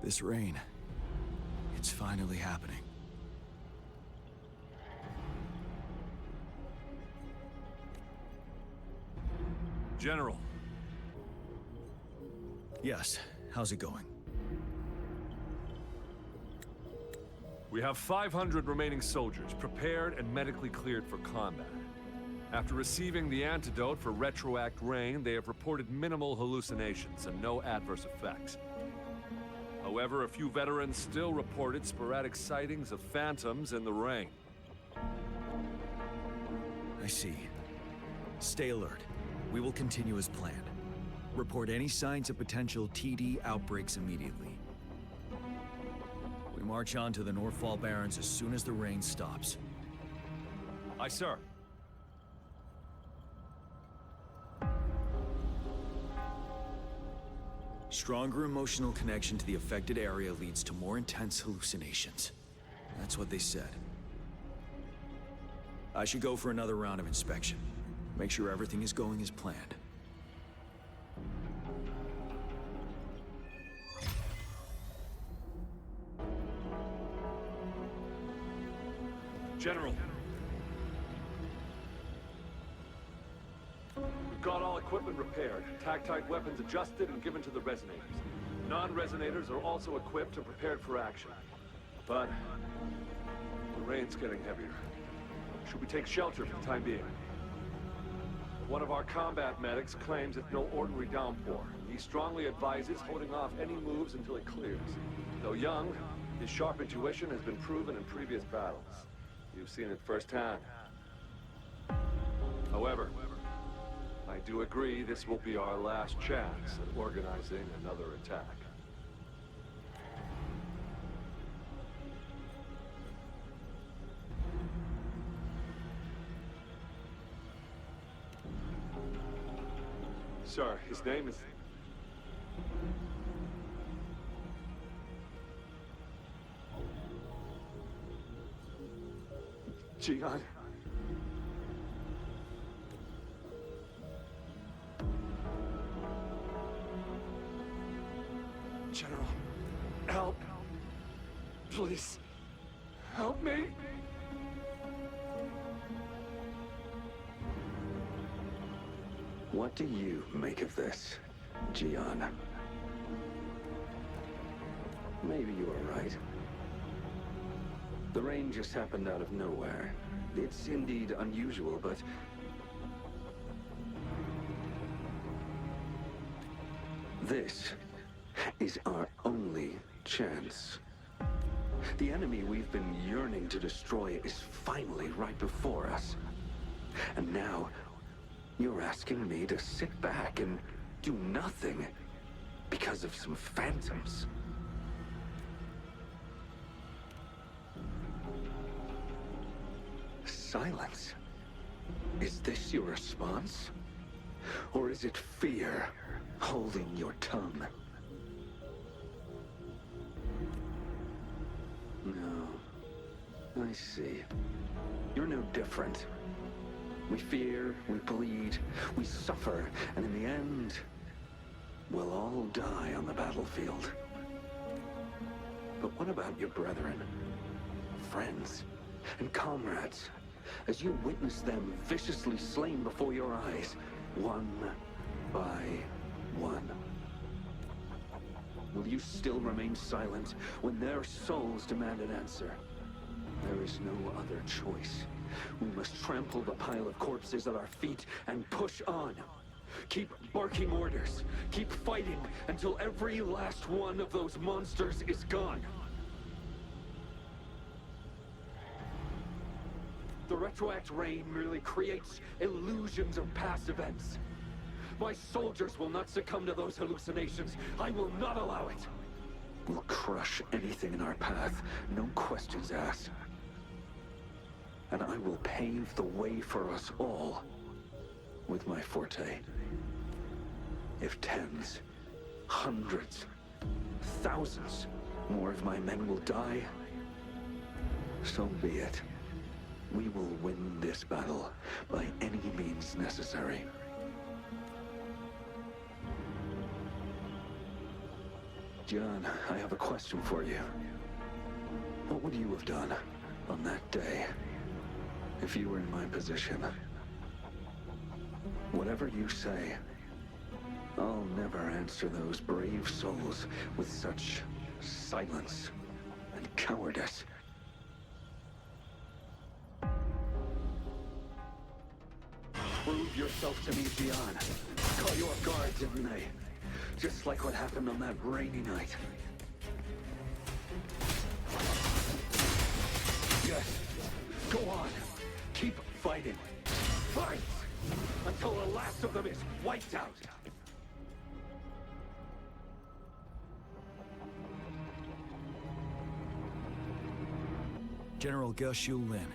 This rain, it's finally happening. General. Yes, how's it going? We have 500 remaining soldiers, prepared and medically cleared for combat. After receiving the antidote for retroact rain, they have reported minimal hallucinations and no adverse effects. However, a few veterans still reported sporadic sightings of phantoms in the rain. I see. Stay alert. We will continue as planned. Report any signs of potential TD outbreaks immediately. We march on to the Northfall Barrens as soon as the rain stops. Aye, sir. Stronger emotional connection to the affected area leads to more intense hallucinations. That's what they said. I should go for another round of inspection. Make sure everything is going as planned. General. We've got all equipment repaired, tactite weapons adjusted and given to the resonators. Non-resonators are also equipped and prepared for action. But the rain's getting heavier. Should we take shelter for the time being? One of our combat medics claims it's no ordinary downpour. He strongly advises holding off any moves until it clears. Though young, his sharp intuition has been proven in previous battles. You've seen it firsthand. However, I do agree this will be our last chance at organizing another attack. Sir, his name is... Jian. General, help. Please, help me. What do you make of this, Jian? Maybe you are right. The rain just happened out of nowhere. It's indeed unusual, but... this is our only chance. The enemy we've been yearning to destroy is finally right before us. And now, you're asking me to sit back and do nothing because of some phantoms. Silence. Is this your response? Or is it fear holding your tongue? No. I see. You're no different. We fear, we bleed, we suffer, and in the end, we'll all die on the battlefield. But what about your brethren, friends, and comrades, as you witness them viciously slain before your eyes, one by one? Will you still remain silent when their souls demand an answer? There is no other choice. We must trample the pile of corpses at our feet and push on. Keep barking orders. Keep fighting until every last one of those monsters is gone. The retroact rain merely creates illusions of past events. My soldiers will not succumb to those hallucinations. I will not allow it. We'll crush anything in our path, no questions asked. And I will pave the way for us all with my forte. If tens, hundreds, thousands more of my men will die, so be it. We will win this battle by any means necessary. John, I have a question for you. What would you have done on that day if you were in my position? Whatever you say, I'll never answer those brave souls with such silence and cowardice. Prove yourself to me, Gian. Caught you off guard, didn't they? Just like what happened on that rainy night. Yes. Go on. Keep fighting. Fight! Until the last of them is wiped out. General Ge Lin,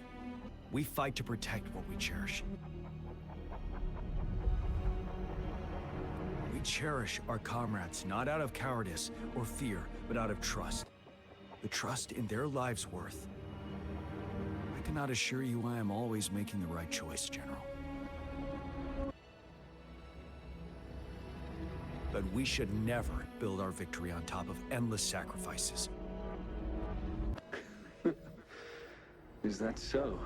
we fight to protect what we cherish. We cherish our comrades not out of cowardice or fear, but out of trust. The trust in their lives' worth. I cannot assure you I am always making the right choice, General. But we should never build our victory on top of endless sacrifices. Is that so?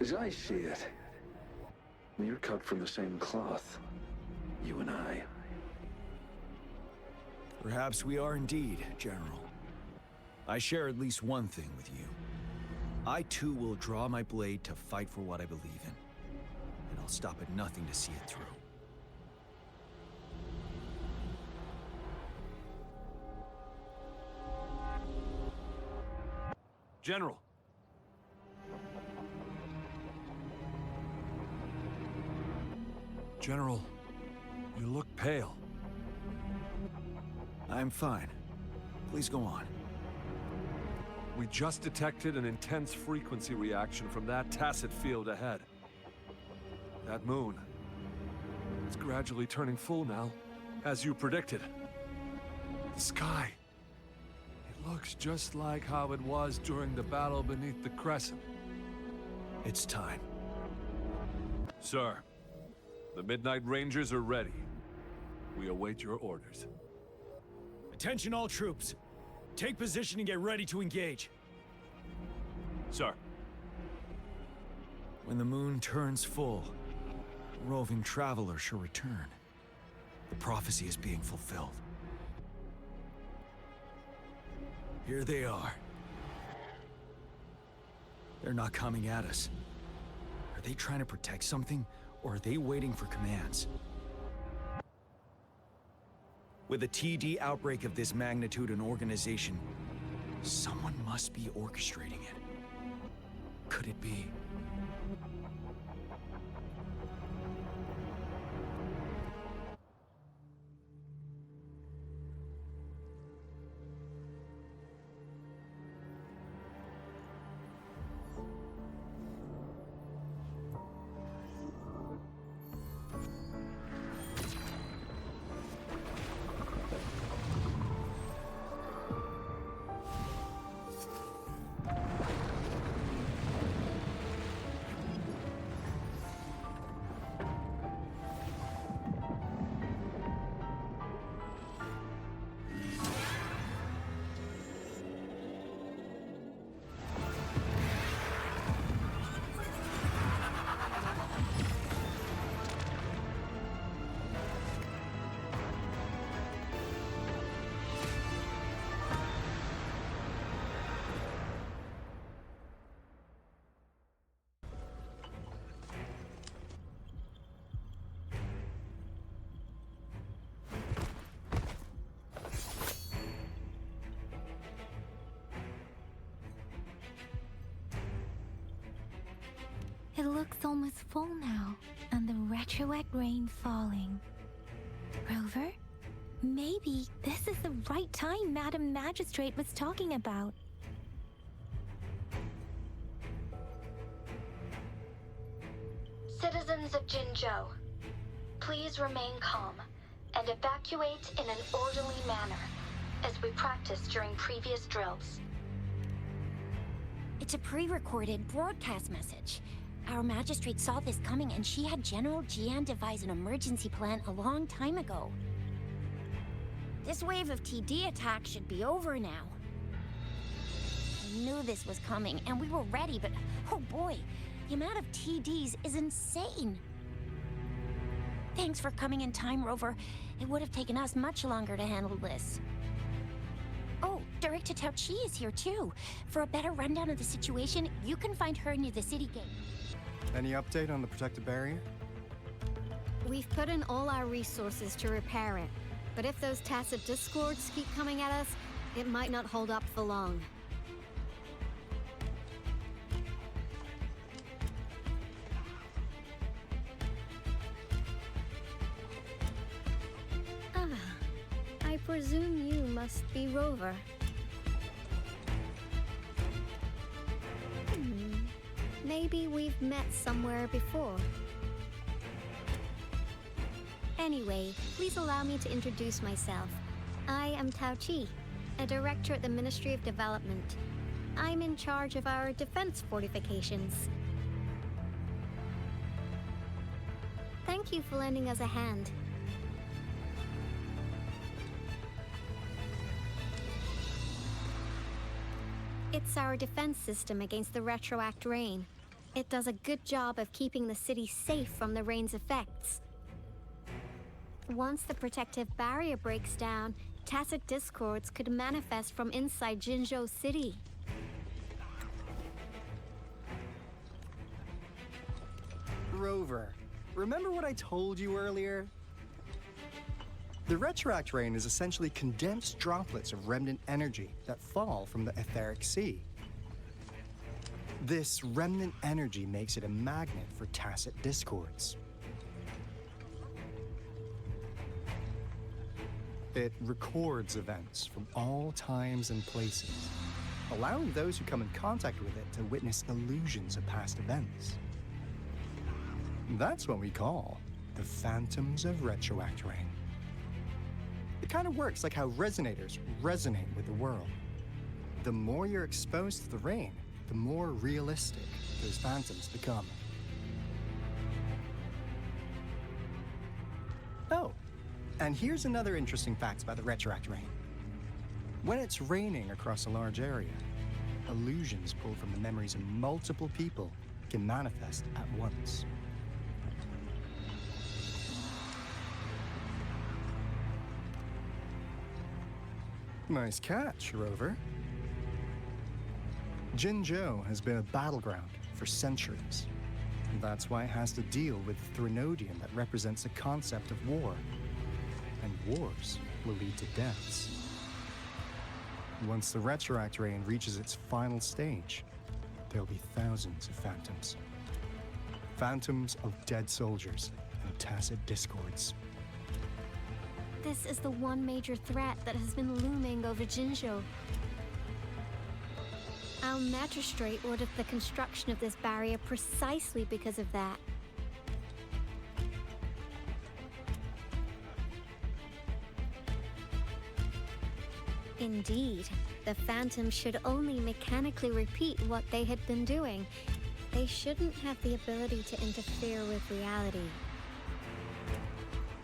As I see it, you're cut from the same cloth, you and I. Perhaps we are indeed, General. I share at least one thing with you. I too will draw my blade to fight for what I believe in. And I'll stop at nothing to see it through. General. General, you look pale. I'm fine. Please go on. We just detected an intense frequency reaction from that tacit field ahead. That moon. It's gradually turning full now, as you predicted. The sky. It looks just like how it was during the battle beneath the Crescent. It's time. Sir, the Midnight Rangers are ready. We await your orders. Attention all troops. Take position and get ready to engage. Sir. When the moon turns full, a roving traveler shall return. The prophecy is being fulfilled. Here they are. They're not coming at us. Are they trying to protect something, or are they waiting for commands? With a TD outbreak of this magnitude and organization, someone must be orchestrating it. Could it be? It looks almost full now, and the retroact rain falling. Rover, maybe this is the right time Madam Magistrate was talking about. Citizens of Jinzhou, please remain calm and evacuate in an orderly manner, as we practiced during previous drills. It's a pre-recorded broadcast message. Our magistrate saw this coming, and she had General Jian devise an emergency plan a long time ago. This wave of TD attacks should be over now. I knew this was coming, and we were ready, but oh boy, the amount of TDs is insane. Thanks for coming in time, Rover. It would have taken us much longer to handle this. Oh, Director Tao Chi is here too. For a better rundown of the situation, you can find her near the city gate. Any update on the protective barrier? We've put in all our resources to repair it, but if those tacit discords keep coming at us, it might not hold up for long. I presume you must be Rover. Maybe we've met somewhere before. Anyway, please allow me to introduce myself. I am Tao Chi, a director at the Ministry of Development. I'm in charge of our defense fortifications. Thank you for lending us a hand. It's our defense system against the retroact rain. It does a good job of keeping the city safe from the rain's effects. Once the protective barrier breaks down, tacit discords could manifest from inside Jinzhou City. Rover, remember what I told you earlier? The retroact rain is essentially condensed droplets of remnant energy that fall from the etheric sea. This remnant energy makes it a magnet for tacit discords. It records events from all times and places, allowing those who come in contact with it to witness illusions of past events. That's what we call the phantoms of retroact rain. It kind of works like how resonators resonate with the world. The more you're exposed to the rain, the more realistic those phantoms become. Oh, and here's another interesting fact about the retroact rain. When it's raining across a large area, illusions pulled from the memories of multiple people can manifest at once. Nice catch, Rover. Jinzhou has been a battleground for centuries. That's why it has to deal with the Threnodian that represents the concept of war. And wars will lead to deaths. Once the retroact rain reaches its final stage, there'll be thousands of phantoms. Phantoms of dead soldiers and tacit discords. This is the one major threat that has been looming over Jinzhou. Our magistrate ordered the construction of this barrier precisely because of that. Indeed, the Phantoms should only mechanically repeat what they had been doing. They shouldn't have the ability to interfere with reality.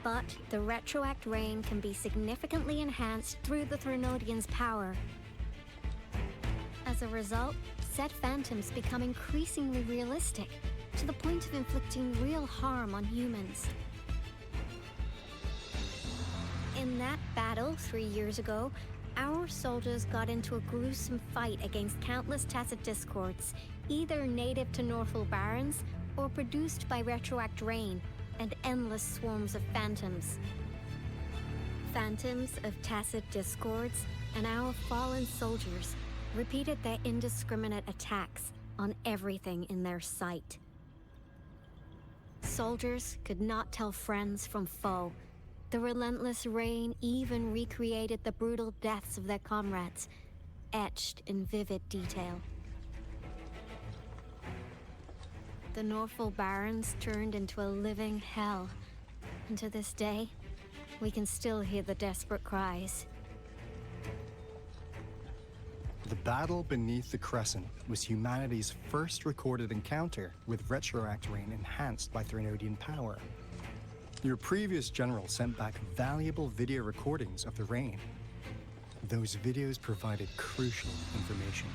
But the retroact rain can be significantly enhanced through the Threnodian's power. As a result, said phantoms become increasingly realistic, to the point of inflicting real harm on humans. In that battle 3 years ago, our soldiers got into a gruesome fight against countless tacit discords, either native to Northal Barrens or produced by retroact rain and endless swarms of phantoms. Phantoms of tacit discords and our fallen soldiers repeated their indiscriminate attacks on everything in their sight. Soldiers could not tell friends from foe. The relentless rain even recreated the brutal deaths of their comrades, etched in vivid detail. The Northal Barrens turned into a living hell, and to this day, we can still hear the desperate cries. The battle beneath the Crescent was humanity's first recorded encounter with retroact rain enhanced by Threnodian power. Your previous general sent back valuable video recordings of the rain. Those videos provided crucial information,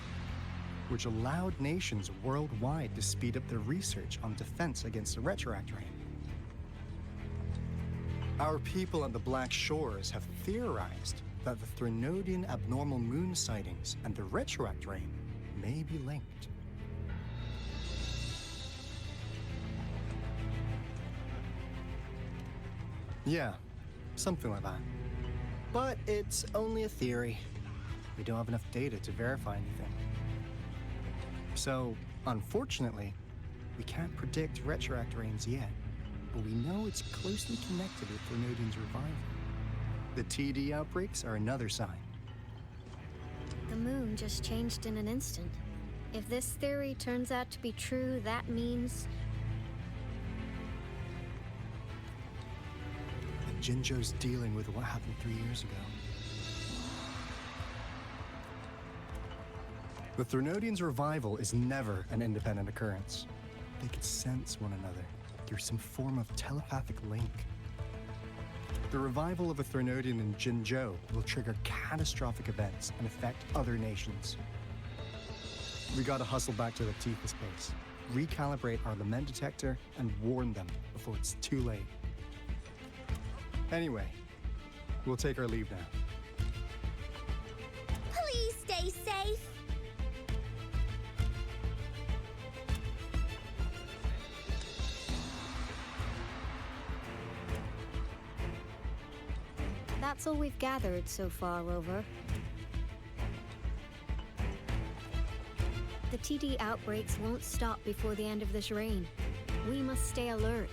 which allowed nations worldwide to speed up their research on defense against the retroact rain. Our people at the Black Shores have theorized that the Threnodian abnormal moon sightings and the retroact rain may be linked. Yeah, something like that. But it's only a theory. We don't have enough data to verify anything. So, unfortunately, we can't predict retroact rains yet, but we know it's closely connected with Threnodian's revival. The TD outbreaks are another sign. The moon just changed in an instant. If this theory turns out to be true, that means that Jinzhou's dealing with what happened 3 years ago. The Threnodians' revival is never an independent occurrence. They could sense one another through some form of telepathic link. The revival of a Threnodian in Jinzhou will trigger catastrophic events and affect other nations. We gotta hustle back to the Tifa space, recalibrate our lament detector, and warn them before it's too late. Anyway, we'll take our leave now. Please stay safe. that's all we've gathered so far, Rover. The TD outbreaks won't stop before the end of this reign. We must stay alert.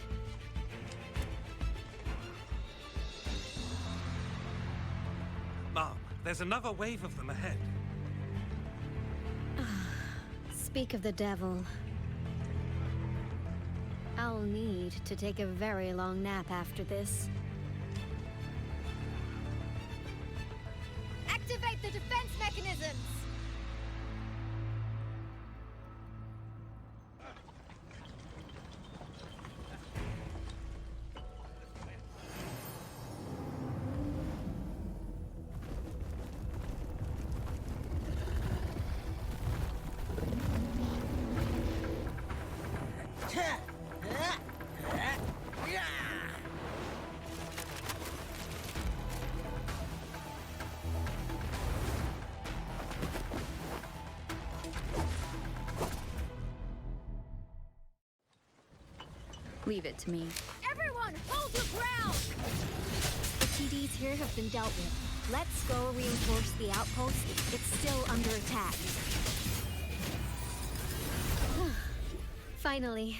Mom, there's another wave of them ahead. Speak of the devil. I'll need to take a very long nap after this. Activate the defense mechanisms! Leave it to me. Everyone, hold your ground! The TDs here have been dealt with. Let's go reinforce the outpost. It's still under attack. Finally.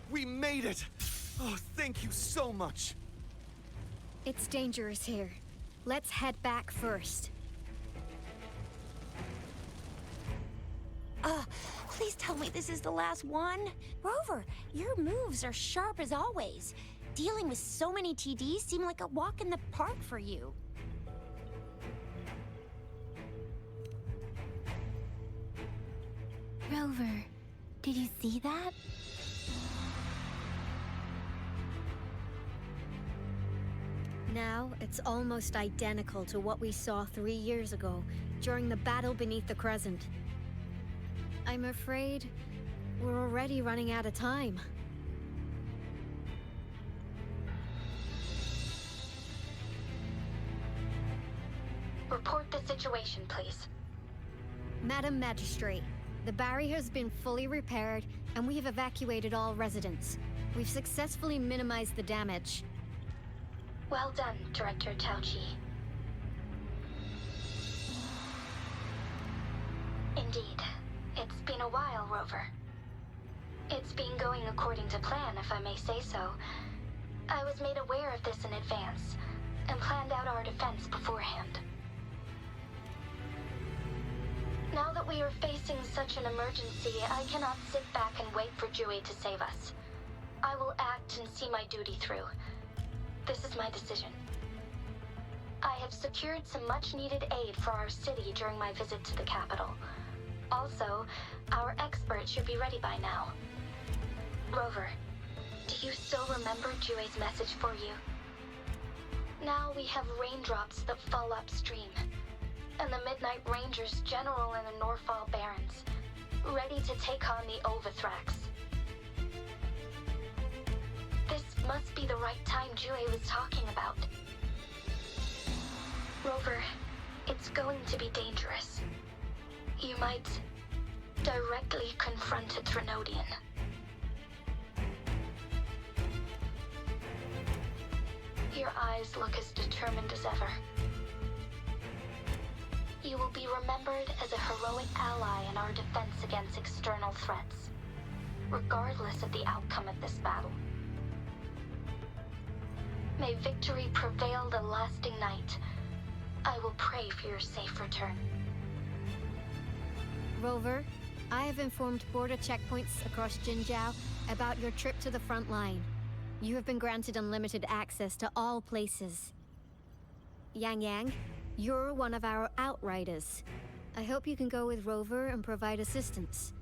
We made it! Oh, thank you so much! It's dangerous here. Let's head back first. Please tell me this is the last one. Rover, your moves are sharp as always. Dealing with so many TDs seem like a walk in the park for you. Rover, did you see that? Now, it's almost identical to what we saw 3 years ago, during the battle beneath the Crescent. I'm afraid we're already running out of time. Report the situation, please. Madam Magistrate, the barrier has been fully repaired, and we have evacuated all residents. We've successfully minimized the damage. Well done, Director Tauchi. Indeed. It's been a while, Rover. It's been going according to plan, if I may say so. I was made aware of this in advance, and planned out our defense beforehand. Now that we are facing such an emergency, I cannot sit back and wait for Jui to save us. I will act and see my duty through. This is my decision. I have secured some much-needed aid for our city during my visit to the capital. Also, our expert should be ready by now. Rover, do you still remember Jue's message for you? Now we have raindrops that fall upstream, and the Midnight Rangers general in the Norfall Barrens, ready to take on the Overthrax. This must be the right time Jue was talking about. Rover, it's going to be dangerous. You might directly confront a Trinodian. Your eyes look as determined as ever. You will be remembered as a heroic ally in our defense against external threats, regardless of the outcome of this battle. May victory prevail the lasting night. I will pray for your safe return. Rover, I have informed border checkpoints across Jinzhou about your trip to the front line. You have been granted unlimited access to all places. Yang Yang, you're one of our outriders. I hope you can go with Rover and provide assistance.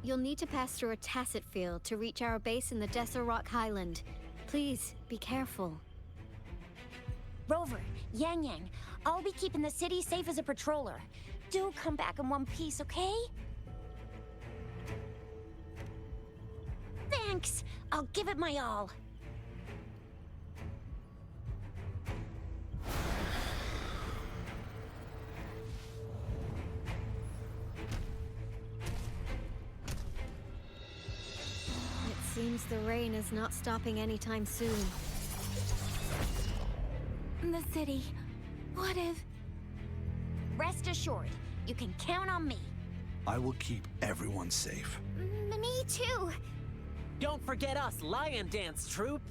You'll need to pass through a tacit field to reach our base in the Desert Rock Highland. Please, be careful. Rover, Yang Yang, I'll be keeping the city safe as a patroller. Do come back in one piece, okay? Thanks! I'll give it my all. It seems the rain is not stopping anytime soon. The city. What if... Rest assured, you can count on me. I will keep everyone safe. Me too. Don't forget us, Lion Dance Troop!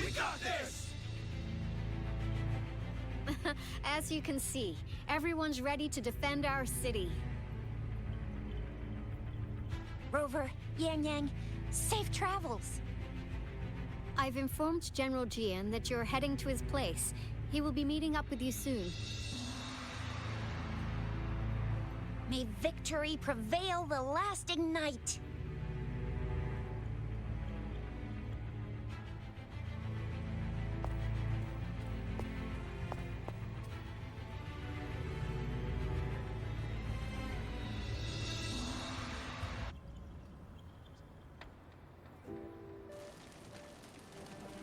We got this! As you can see, everyone's ready to defend our city. Rover, Yang Yang, safe travels. I've informed General Jian that you're heading to his place. He will be meeting up with you soon. May victory prevail the lasting night.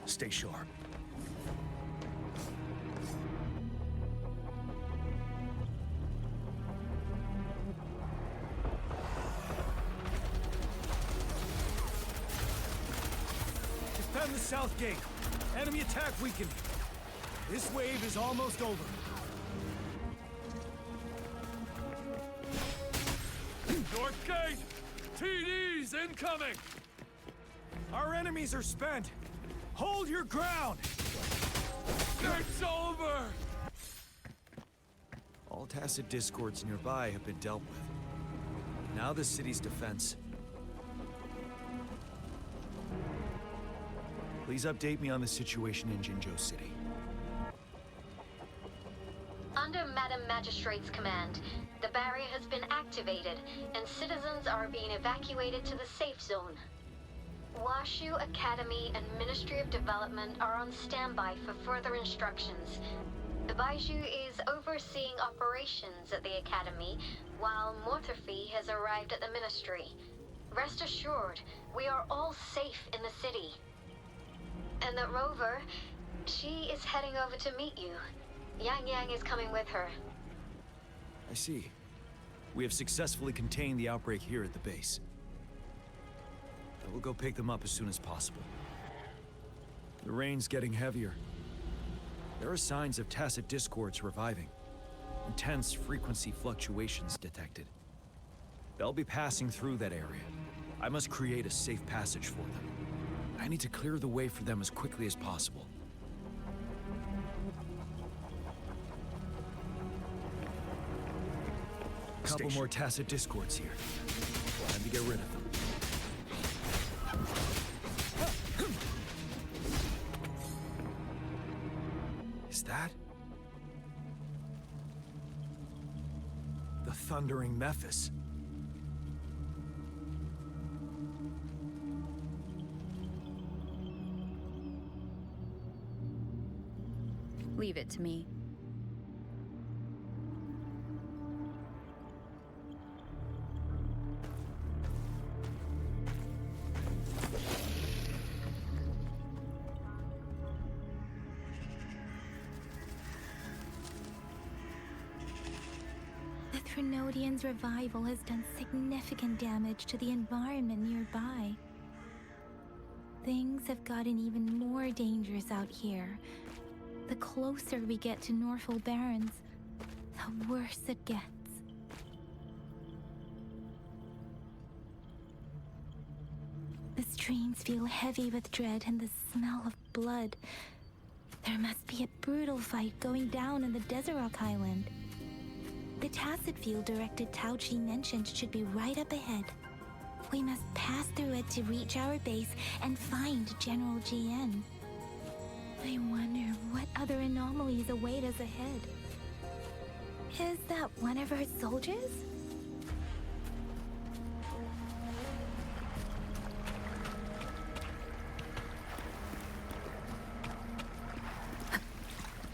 Stay sharp. Defend the south gate. Enemy attack weakened. This wave is almost over. North gate! TD's incoming! Our enemies are spent. Hold your ground! It's over! All tacit discords nearby have been dealt with. Now the city's defense. Please update me on the situation in Jinzhou City. Under Madam Magistrate's command, the barrier has been activated, and citizens are being evacuated to the safe zone. Washu Academy and Ministry of Development are on standby for further instructions. Baiju is overseeing operations at the Academy, while Mortherfee has arrived at the Ministry. Rest assured, we are all safe in the city. And that Rover, she is heading over to meet you. Yang Yang is coming with her. I see. We have successfully contained the outbreak here at the base. I will go pick them up as soon as possible. The rain's getting heavier. There are signs of tacit discords reviving. Intense frequency fluctuations detected. They'll be passing through that area. I must create a safe passage for them. I need to clear the way for them as quickly as possible. Couple more tacit discords here. Time to get rid of them. Is that... the Thundering Mephis? Leave it to me. The Threnodian's revival has done significant damage to the environment nearby. Things have gotten even more dangerous out here. The closer we get to Norfolk Barrens, the worse it gets. The streams feel heavy with dread and the smell of blood. There must be a brutal fight going down in the Desert Rock Island. The Tacit field-directed Tao Chi mentioned should be right up ahead. We must pass through it to reach our base and find General GN. I wonder what other anomalies await us ahead. Is that one of our soldiers?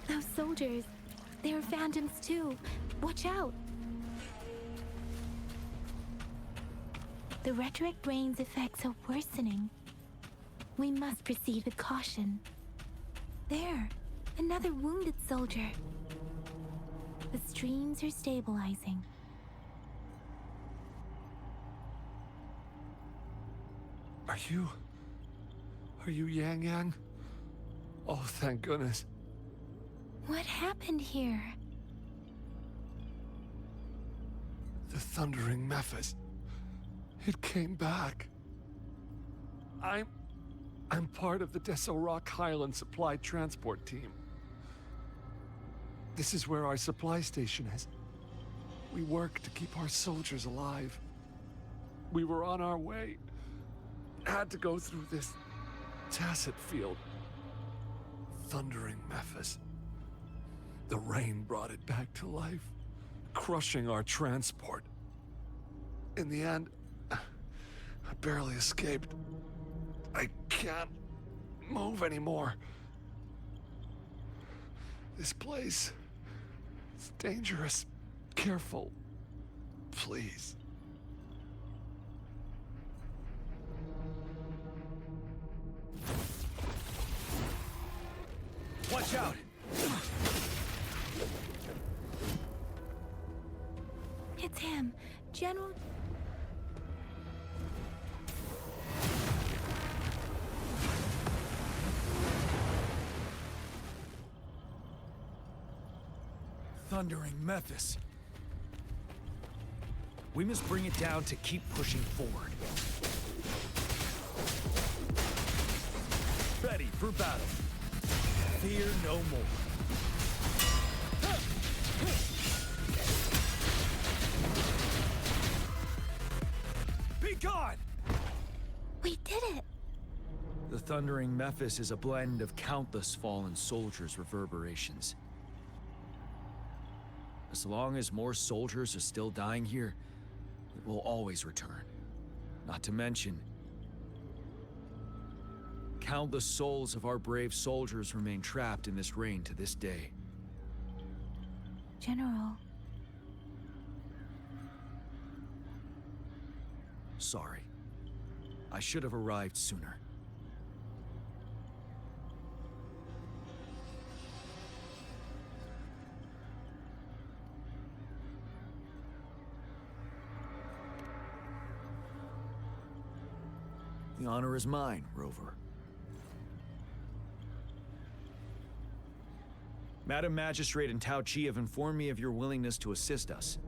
Those soldiers, they're phantoms too. Watch out! The retroact rain's effects are worsening. We must proceed with caution. There, another wounded soldier. The streams are stabilizing. Are you Yang Yang? Oh, thank goodness. What happened here? The Thundering Mephis. It came back. I'm part of the Desert Rock Highland Supply Transport Team. This is where our supply station is. We work to keep our soldiers alive. We were on our way. Had to go through this Tacit field. Thundering Mephis. The rain brought it back to life, crushing our transport. In the end, I barely escaped. I can't move anymore. This place is dangerous. Careful, please. Watch out! It's him, General... Thundering Mephis. We must bring it down to keep pushing forward. Ready for battle. Fear no more. Be gone! We did it! The Thundering Mephis is a blend of countless fallen soldiers' reverberations. As long as more soldiers are still dying here, it will always return. Not to mention, countless souls of our brave soldiers remain trapped in this rain to this day. General... Sorry. I should have arrived sooner. The honor is mine, Rover. Madam Magistrate and Tao Chi have informed me of your willingness to assist us.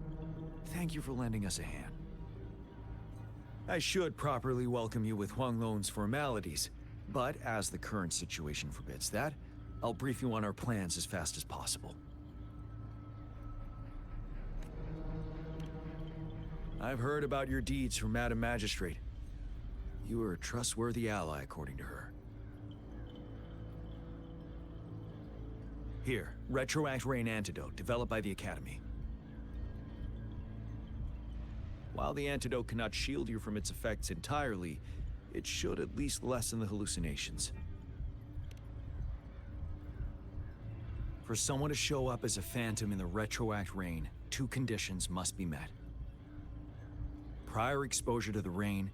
Thank you for lending us a hand. I should properly welcome you with Huang Lon's formalities, but as the current situation forbids that, I'll brief you on our plans as fast as possible. I've heard about your deeds from Madam Magistrate. You are a trustworthy ally, according to her. Here, Retroact Rain Antidote, developed by the Academy. While the antidote cannot shield you from its effects entirely, it should at least lessen the hallucinations. For someone to show up as a phantom in the Retroact Rain, 2 conditions must be met. Prior exposure to the rain,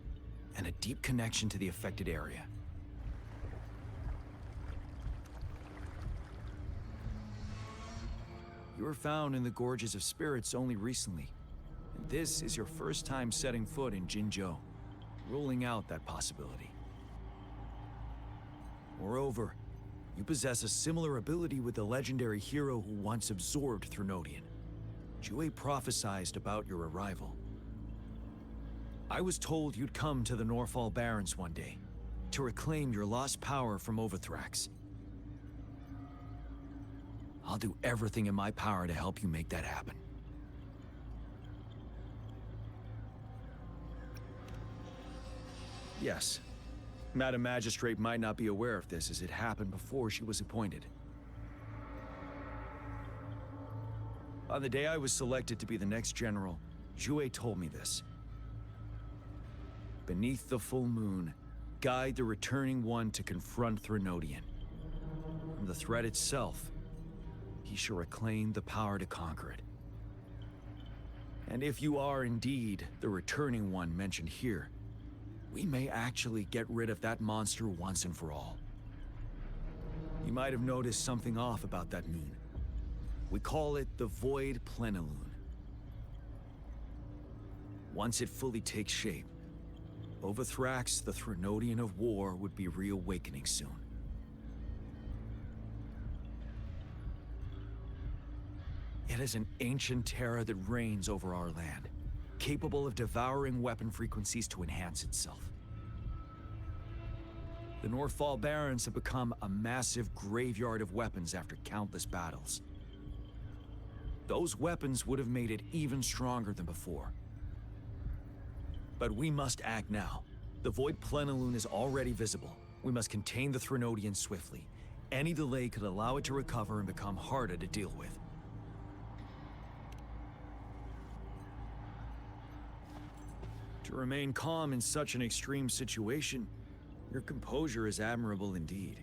and a deep connection to the affected area. You were found in the Gorges of Spirits only recently, and this is your first time setting foot in Jinzhou, ruling out that possibility. Moreover, you possess a similar ability with the legendary hero who once absorbed Threnodian. Jue prophesized about your arrival. I was told you'd come to the Norfall Barrens one day, to reclaim your lost power from Overthrax. I'll do everything in my power to help you make that happen. Yes, Madam Magistrate might not be aware of this as it happened before she was appointed. On the day I was selected to be the next general, Jue told me this. Beneath the full moon, guide the returning one to confront Threnodian. From the threat itself, he shall reclaim the power to conquer it. And if you are indeed the returning one mentioned here, we may actually get rid of that monster once and for all. You might have noticed something off about that moon. We call it the Void Plenilune. Once it fully takes shape, Overthrax, the Threnodian of War, would be reawakening soon. It is an ancient terror that reigns over our land, capable of devouring weapon frequencies to enhance itself. The Norfall Barrens have become a massive graveyard of weapons after countless battles. Those weapons would have made it even stronger than before. But we must act now. The Void Plenilune is already visible. We must contain the Threnodian swiftly. Any delay could allow it to recover and become harder to deal with. To remain calm in such an extreme situation, your composure is admirable indeed.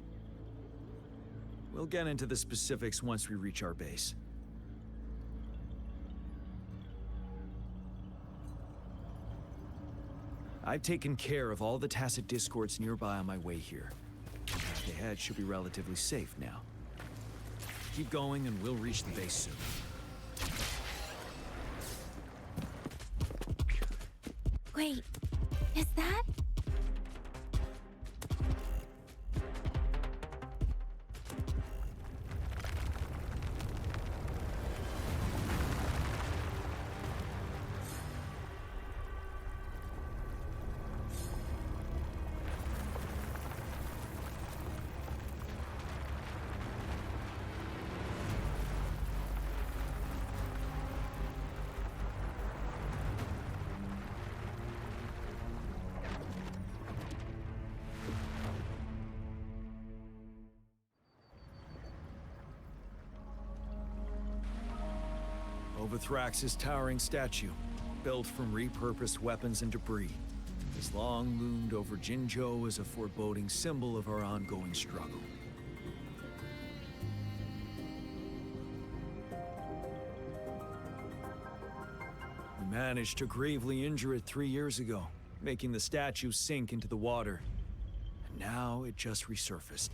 We'll get into the specifics once we reach our base. I've taken care of all the tacit discords nearby on my way here. The head should be relatively safe now. Keep going and we'll reach the base soon. Wait, is that? Overthrax's towering statue, built from repurposed weapons and debris, has long loomed over Jinzhou as a foreboding symbol of our ongoing struggle. We managed to gravely injure it 3 years ago, making the statue sink into the water. And now it just resurfaced.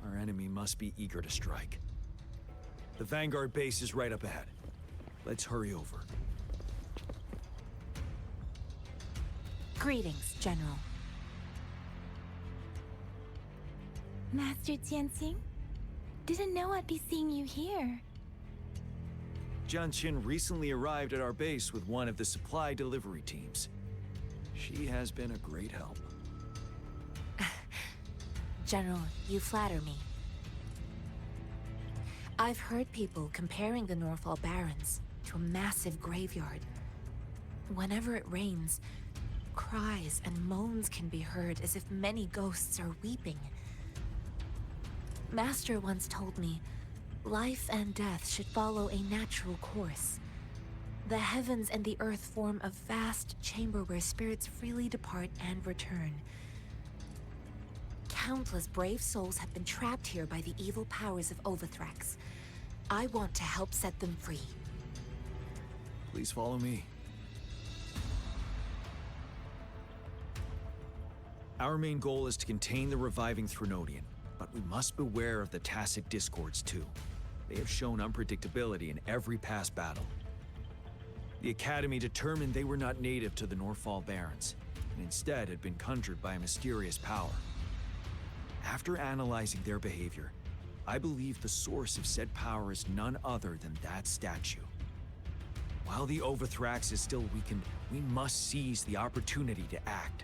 Our enemy must be eager to strike. The Vanguard base is right up ahead. Let's hurry over. Greetings, General. Master Jianxing? Didn't know I'd be seeing you here. Jianqin recently arrived at our base with one of the supply delivery teams. She has been a great help. General, you flatter me. I've heard people comparing the Norfall Barrens to a massive graveyard. Whenever it rains, cries and moans can be heard as if many ghosts are weeping. Master once told me, Life and death should follow a natural course. The heavens and the earth form a vast chamber where spirits freely depart and return. Countless brave souls have been trapped here by the evil powers of Overthrax. I want to help set them free. Please follow me. Our main goal is to contain the reviving Threnodian, but we must beware of the tacit discords too. They have shown unpredictability in every past battle. The Academy determined they were not native to the Norfall Barrens, and instead had been conjured by a mysterious power. After analyzing their behavior, I believe the source of said power is none other than that statue. While the Overthrax is still weakened, we must seize the opportunity to act.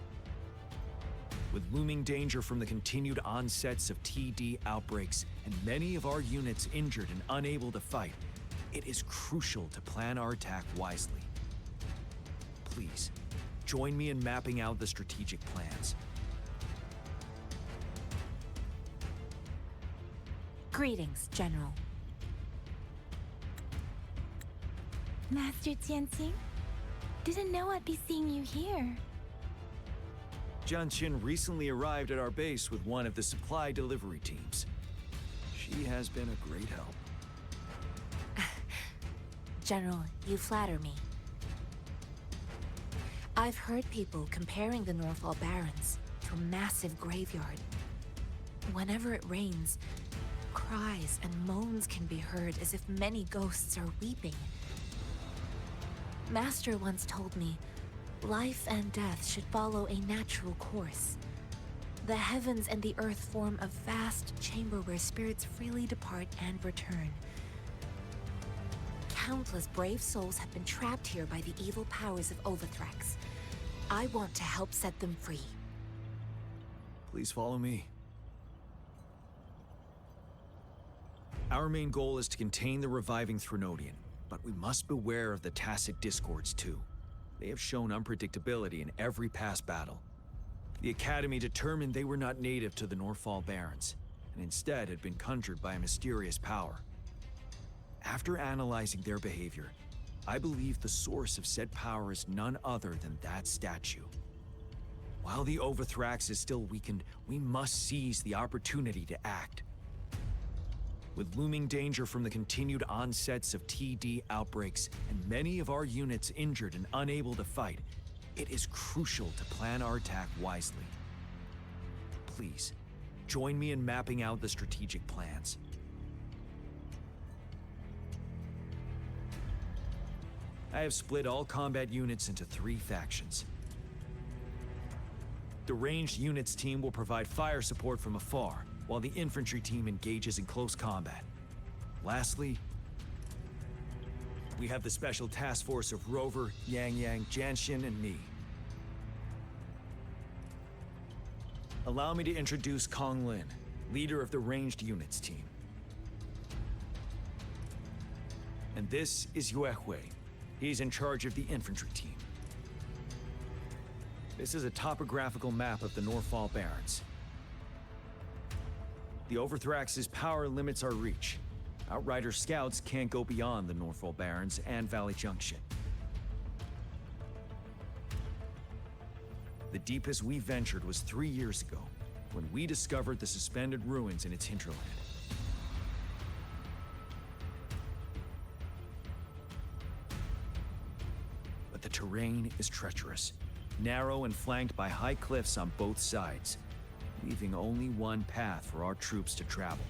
With looming danger from the continued onsets of TD outbreaks and many of our units injured and unable to fight, it is crucial to plan our attack wisely. Please, join me in mapping out the strategic plans. Greetings, General. Master Jianxing? Didn't know I'd be seeing you here. Jianqin recently arrived at our base with one of the supply delivery teams. She has been a great help. General, you flatter me. I've heard people comparing the Norfall Barrens to a massive graveyard. Whenever it rains, cries and moans can be heard as if many ghosts are weeping. Master once told me, life and death should follow a natural course. The heavens and the earth form a vast chamber where spirits freely depart and return. Countless brave souls have been trapped here by the evil powers of Overthrax. I want to help set them free. Please follow me. Our main goal is to contain the reviving Threnodian, but we must beware of the tacit discords too. They have shown unpredictability in every past battle. The Academy determined they were not native to the Norfall Barrens, and instead had been conjured by a mysterious power. After analyzing their behavior, I believe the source of said power is none other than that statue. While the Overthrax is still weakened, we must seize the opportunity to act. With looming danger from the continued onsets of TD outbreaks and many of our units injured and unable to fight, it is crucial to plan our attack wisely. Please, join me in mapping out the strategic plans. I have split all combat units into 3 factions. The ranged units team will provide fire support from afar, while the infantry team engages in close combat. Lastly, we have the special task force of Rover, Yang, Jianxin, and me. Allow me to introduce Kong Lin, leader of the ranged units team. And this is Yue Hui. He's in charge of the infantry team. This is a topographical map of the Norfall Barrens. The Overthrax's power limits our reach. Outrider scouts can't go beyond the Norfall Barrens and Valley Junction. The deepest we ventured was 3 years ago, when we discovered the suspended ruins in its hinterland. But the terrain is treacherous, narrow and flanked by high cliffs on both sides, leaving only one path for our troops to travel.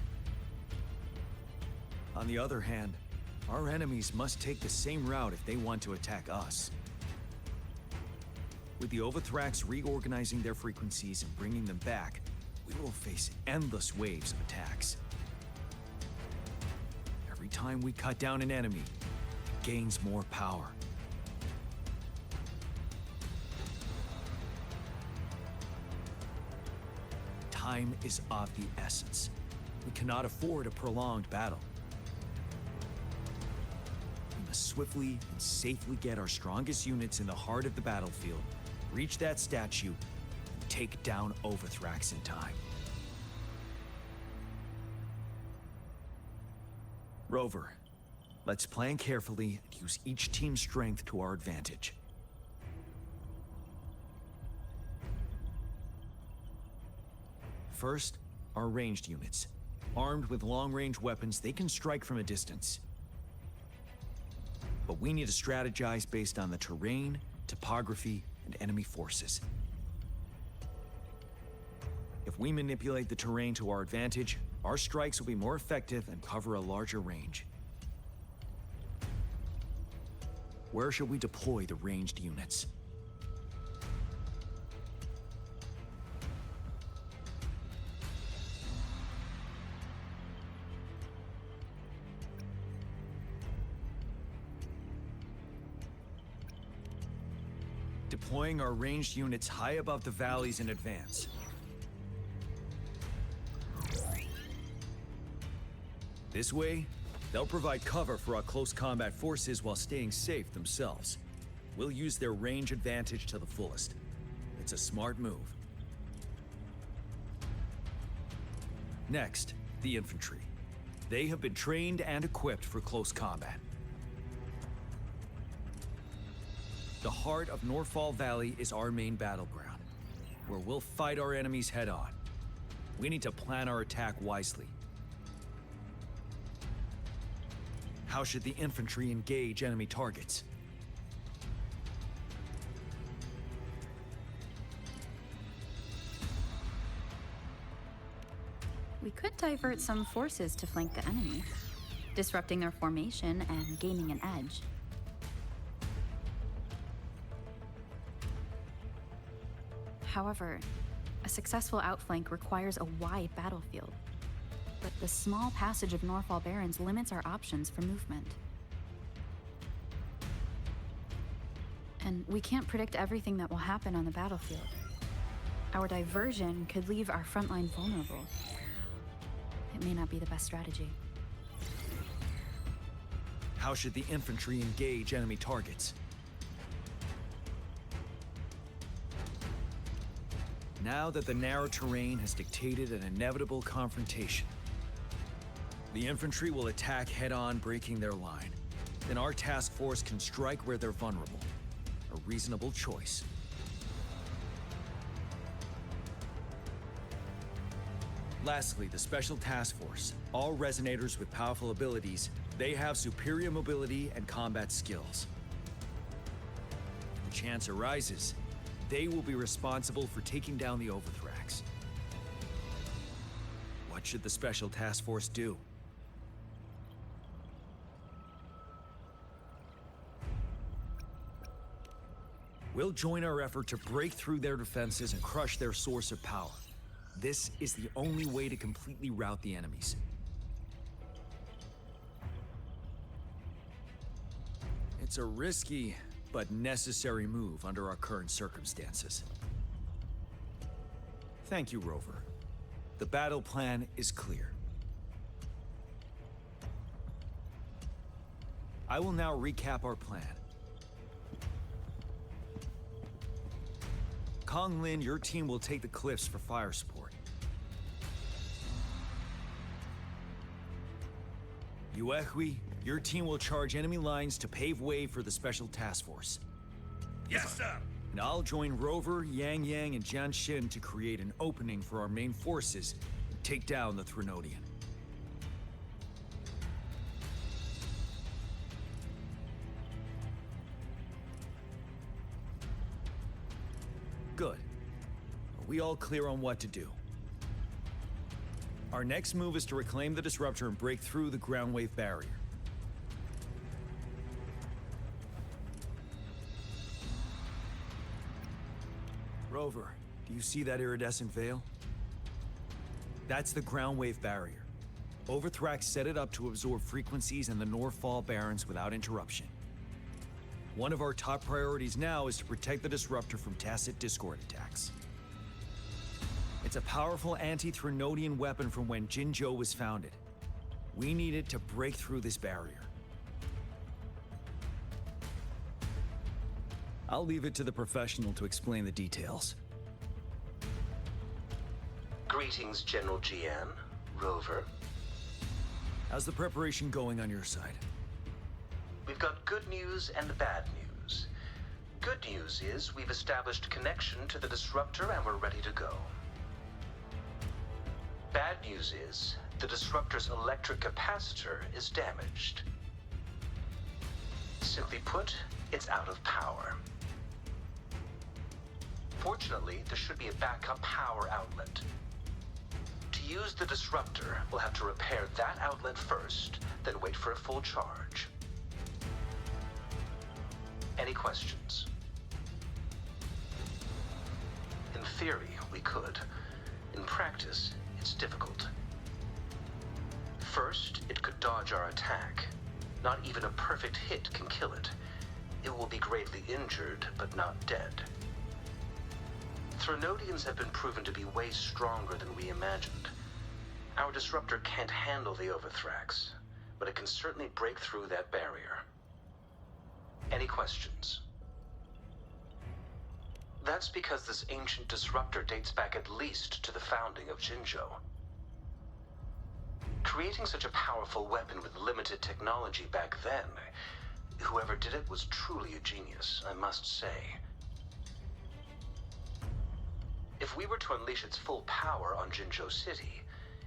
On the other hand, our enemies must take the same route if they want to attack us. With the Overthrax reorganizing their frequencies and bringing them back, we will face endless waves of attacks. Every time we cut down an enemy, it gains more power. Time is of the essence. We cannot afford a prolonged battle. We must swiftly and safely get our strongest units in the heart of the battlefield, reach that statue, and take down Overthrax in time. Rover, let's plan carefully and use each team's strength to our advantage. First, our ranged units. Armed with long-range weapons, they can strike from a distance. But we need to strategize based on the terrain, topography, and enemy forces. If we manipulate the terrain to our advantage, our strikes will be more effective and cover a larger range. Where should we deploy the ranged units? Deploying our ranged units high above the valleys in advance. This way, they'll provide cover for our close combat forces while staying safe themselves. We'll use their range advantage to the fullest. It's a smart move. Next, the infantry. They have been trained and equipped for close combat. The heart of Norfall Valley is our main battleground, where we'll fight our enemies head-on. We need to plan our attack wisely. How should the infantry engage enemy targets? We could divert some forces to flank the enemy, disrupting their formation and gaining an edge. However, a successful outflank requires a wide battlefield. But the small passage of Norfall Barrens limits our options for movement. And we can't predict everything that will happen on the battlefield. Our diversion could leave our front line vulnerable. It may not be the best strategy. How should the infantry engage enemy targets? Now that the narrow terrain has dictated an inevitable confrontation, the infantry will attack head-on, breaking their line. Then our task force can strike where they're vulnerable. A reasonable choice. Lastly, the Special Task Force. All resonators with powerful abilities, they have superior mobility and combat skills. If the chance arises, they will be responsible for taking down the Overthrax. What should the Special Task Force do? We'll join our effort to break through their defenses and crush their source of power. This is the only way to completely rout the enemies. It's a risky, but necessary move under our current circumstances. Thank you, Rover. The battle plan is clear. I will now recap our plan. Kong Lin, your team will take the cliffs for fire support. Yuehui, your team will charge enemy lines to pave way for the Special Task Force. Yes, sir! And I'll join Rover, Yang Yang, and Jian Xin to create an opening for our main forces and take down the Threnodian. Good. Are we all clear on what to do? Our next move is to reclaim the Disruptor and break through the ground wave barrier. Rover, do you see that iridescent veil? That's the ground wave barrier. Overthrax set it up to absorb frequencies in the Norfall Barrens without interruption. One of our top priorities now is to protect the Disruptor from tacit Discord attacks. It's a powerful anti-Threnodian weapon from when Jinzhou was founded. We need it to break through this barrier. I'll leave it to the professional to explain the details. Greetings, General Jian, Rover. How's the preparation going on your side? We've got good news and bad news. Good news is we've established connection to the disruptor and we're ready to go. Bad news is the disruptor's electric capacitor is damaged. Simply put, it's out of power. Fortunately, there should be a backup power outlet. To use the disruptor, we'll have to repair that outlet first, then wait for a full charge. Any questions? In theory, we could. In practice, it's difficult. First, it could dodge our attack. Not even a perfect hit can kill it. It will be gravely injured, but not dead. Threnodians have been proven to be way stronger than we imagined. Our disruptor can't handle the Overthrax, but it can certainly break through that barrier. Any questions? That's because this ancient disruptor dates back at least to the founding of Jinzhou. Creating such a powerful weapon with limited technology back then, whoever did it was truly a genius, I must say. If we were to unleash its full power on Jinzhou City,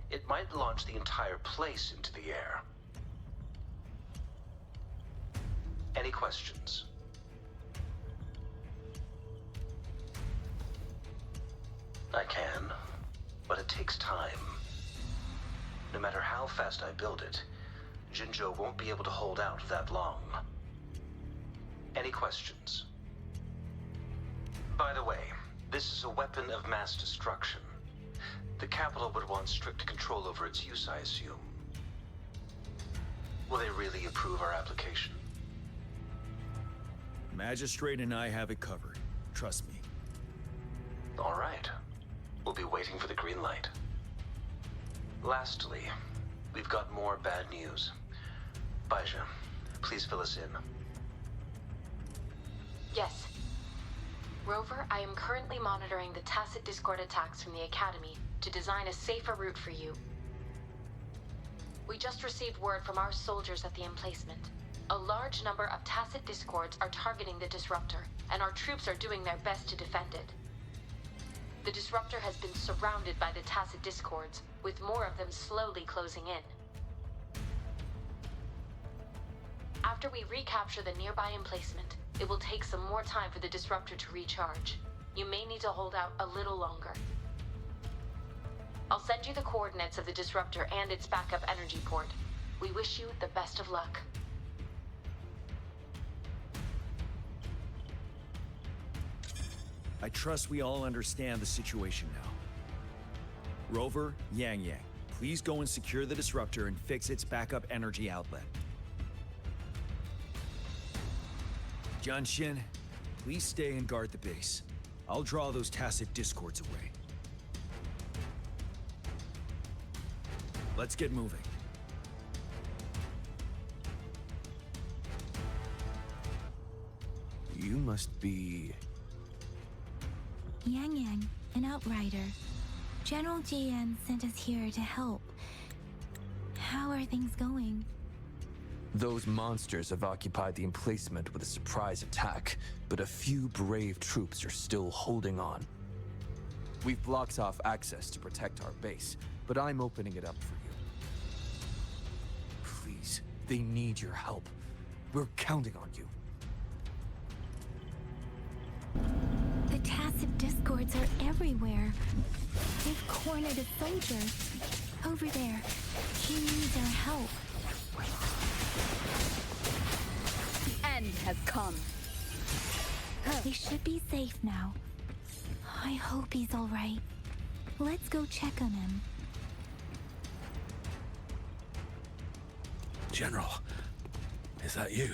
it might launch the entire place into the air. Any questions? I can, but it takes time. No matter how fast I build it, Jinzhou won't be able to hold out that long. Any questions? By the way, this is a weapon of mass destruction. The capital would want strict control over its use, I assume. Will they really approve our application? Magistrate and I have it covered. Trust me. All right. We'll be waiting for the green light. Lastly, we've got more bad news. Baija, please fill us in. Yes. Rover, I am currently monitoring the tacit discord attacks from the Academy to design a safer route for you. We just received word from our soldiers at the emplacement. A large number of tacit discords are targeting the disruptor, and our troops are doing their best to defend it. The disruptor has been surrounded by the tacit discords, with more of them slowly closing in. After we recapture the nearby emplacement, it will take some more time for the disruptor to recharge. You may need to hold out a little longer. I'll send you the coordinates of the disruptor and its backup energy port. We wish you the best of luck. I trust we all understand the situation now. Rover, Yang, please go and secure the disruptor and fix its backup energy outlet. Jianxin, please stay and guard the base. I'll draw those tacit discords away. Let's get moving. You must be... Yang, an outrider. General Jian sent us here to help. How are things going? Those monsters have occupied the emplacement with a surprise attack, but a few brave troops are still holding on. We've blocked off access to protect our base, but I'm opening it up for you. Please, they need your help. We're counting on you. The tacit discords are everywhere. They've cornered a soldier. Over there. He needs our help. The end has come. They should be safe now. I hope he's all right. Let's go check on him. General, is that you?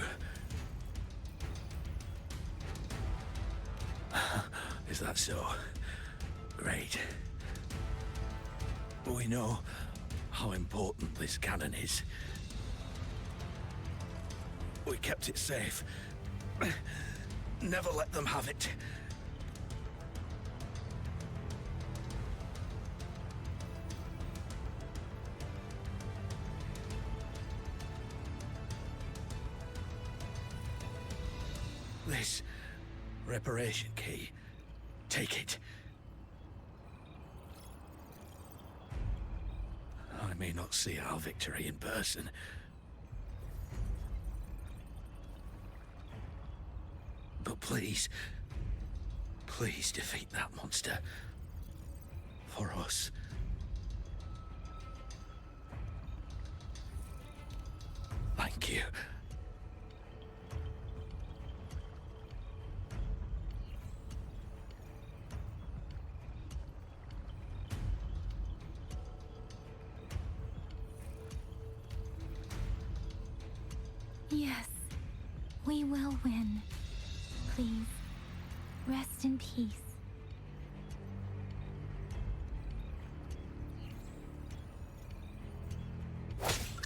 Is that so? Great. We know how important this cannon is. We kept it safe. Never let them have it. This reparation key. Take it. I may not see our victory in person. But please, please defeat that monster. For us. Thank you. Yes, we will win. Please, rest in peace.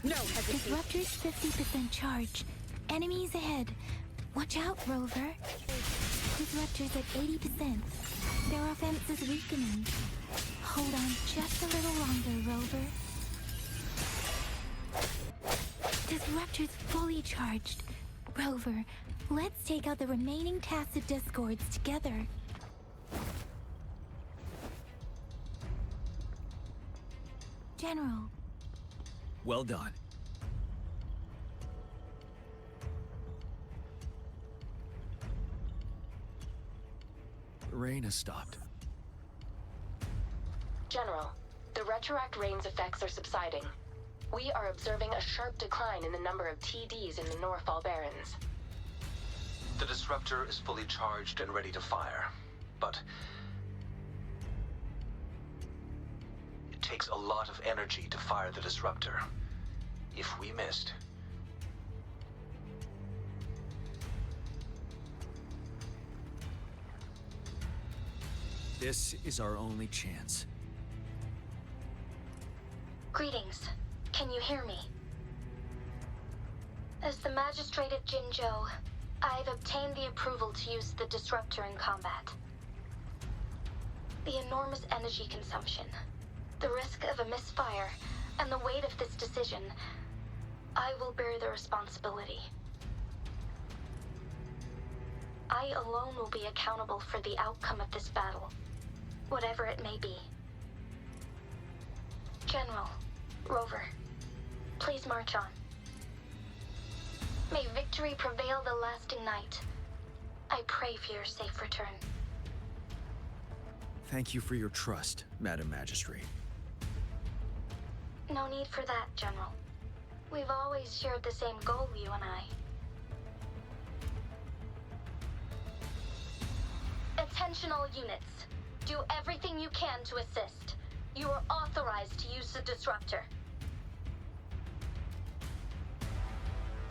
No hesitation. Disruptor's 50% charge. Enemies ahead. Watch out, Rover. Disruptor's at 80%. Their offense is weakening. Hold on just a little longer, Rover. Disruptor's fully charged. Rover, let's take out the remaining tacit discords together. General. Well done. The rain has stopped. General, the retroact rain's effects are subsiding. We are observing a sharp decline in the number of TDs in the Norfall Barrens. The disruptor is fully charged and ready to fire, but it takes a lot of energy to fire the disruptor. If we missed, this is our only chance. Greetings. Can you hear me? As the Magistrate at Jinzhou, I've obtained the approval to use the disruptor in combat. The enormous energy consumption, the risk of a misfire, and the weight of this decision, I will bear the responsibility. I alone will be accountable for the outcome of this battle, whatever it may be. General, Rover, please march on. May victory prevail the lasting night. I pray for your safe return. Thank you for your trust, Madam Magistrate. No need for that, General. We've always shared the same goal, you and I. Attention all units. Do everything you can to assist. You are authorized to use the disruptor.